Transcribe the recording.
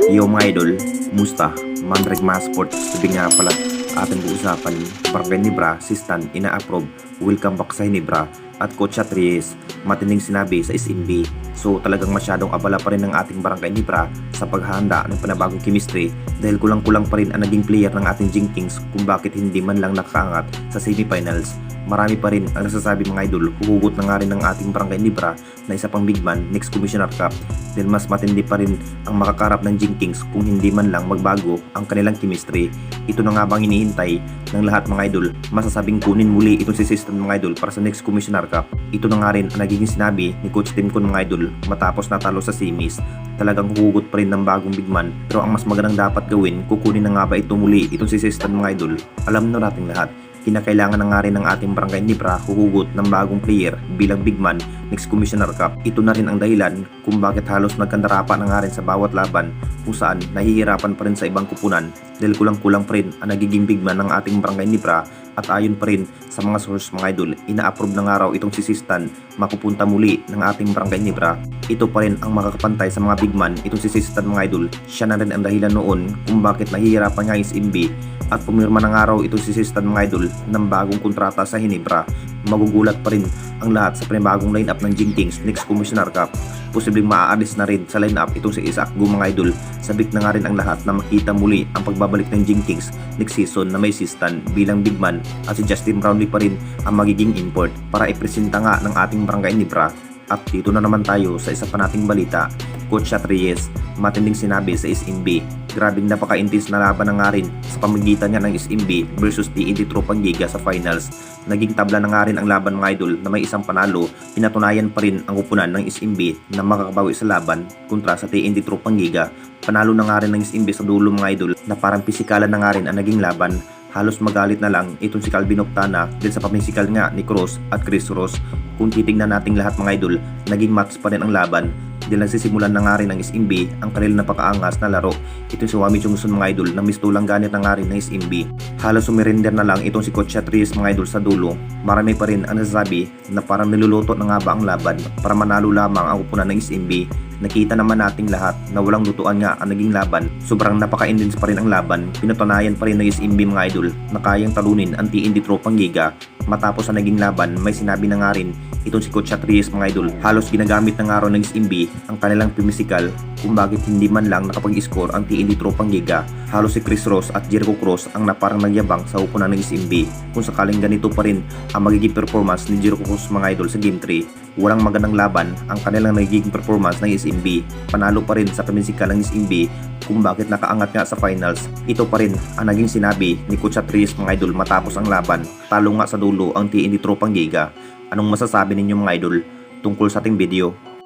Yo mga idol, musta? Manreg mga sport, sabi nga pala ating uusapan, Barangay Nibra, Sistan, ina-approve, welcome back sa Hinebra, at Coach Atries, matinding sinabi sa SMB. So talagang masyadong abala pa rin ng ating Barangay Nibra sa paghahanda ng panabagong chemistry dahil kulang-kulang pa rin ang naging player ng ating Jing Kings kung bakit hindi man lang nakaangat sa semifinals. Marami pa rin ang nasasabi mga idol, huhugot na nga rin ng ating Barangay Nibra na isa pang big man next Commissioner Cup dahil mas matindi pa rin ang makakarap ng Jing Kings kung hindi man lang magbago ang kanilang chemistry. Ito na nga bang hinihintay ng lahat mga idol? Masasabing kunin muli itong si system mga idol para sa next Commissioner Cup. Ito na nga rin ang nagiging sinabi ni Coach Tim Con mga idol matapos natalo sa semis. Talagang huhugot pa rin ng bagong big man, pero ang mas magandang dapat gawin, kukunin na nga ba ito muli itong si system mga idol? Alam na natin lahat, kinakailangan na nga rin ng ating Barangay Nibra huhugot ng bagong player bilang big man next Commissioner Cup. Ito na rin ang dahilan kung bakit halos nagkandarapa na nga rin sa bawat laban kung saan nahihirapan pa rin sa ibang kupunan dahil kulang-kulang pa rin ang nagiging big man ng ating Barangay Nibra. At ayon pa rin sa mga source mga idol, ina-approve na nga raw itong si Sistan mapupunta muli ng ating Barangay Nibra. Ito pa rin ang makakapantay sa mga big man, itong si Sistan mga idol. Siya na rin ang dahilan noon kung bakit nahihirapan nga yung SMB at pumirma na nga raw itong si Sistan mga idol ng bagong kontrata sa Hinebra. Magugulat pa rin ang lahat sa panibagong lineup ng Jing Kings next Commissioner Cup. Posibleng maaalis na rin sa lineup itong si Isaac Gu mga idol. Sabik na nga rin ang lahat na makita muli ang pagbabalik ng Jing Kings next season na may Sistan bilang big man at si Justin Brownlee pa rin ang magiging import para ipresenta nga ng ating Barangay Nibra. At dito na naman tayo sa isa pa nating balita. Coach Atries, matinding sinabi sa SMB. Grabing napaka-intense na laban na nga rin sa pamagitan niya ng SMB versus TNT Tropang Giga sa finals. Naging tabla na nga rin ang laban mga idol na may isang panalo. Pinatunayan pa rin ang kupunan ng SMB na makakabawi sa laban kontra sa TNT Tropang Giga. Panalo na nga rin ng SMB sa dulo mga idol na parang pisikalan na nga rin ang naging laban. Halos magalit na lang itong si Calvin Octana dahil sa pamisikal nga ni Cross at Chris Ross. Kung titignan nating lahat mga idol, naging match pa rin ang laban dahil nagsisimulan na nga rin ng SMB ang kanilang napakaangas na laro. Itong si Wami Chungsun mga idol na mistulang ganit na nga rin ng SMB. Halos sumirinder na lang itong si Coach Atries mga idol sa dulo. Marami pa rin ang nasasabi na parang niluluto na nga ba ang laban para manalo lamang ang kupunan ng SMB. Nakita naman nating lahat na walang lutuan nga ang naging laban. Sobrang napaka-intense pa rin ang laban. Pinatunayan pa rin ng SMB mga idol na kayang talunin ang TNT Tropang Giga. Matapos sa naging laban, may sinabi na nga rin itong si Coach Atries mga idol. Halos ginagamit na nga rin ng SMB ang kanilang physical kung bakit hindi man lang nakapag-score ang TNT Tropang Giga. Halos si Chris Ross at Jericho Cross ang naparang nagyabang sa upunan ng SMB. Kung sakaling ganito pa rin ang magiging performance ni Jericho Cross mga idol sa Game 3, walang magandang laban ang kanilang nagiging performance ng SMB. Panalo pa rin sa physical ng SMB kung bakit nakaangat nga sa finals. Ito pa rin ang naging sinabi ni Coach Atries mga idol matapos ang laban. Talo nga sa dulo ang TNT Tropang Giga. Anong masasabi ninyo mga idol tungkol sa ating video?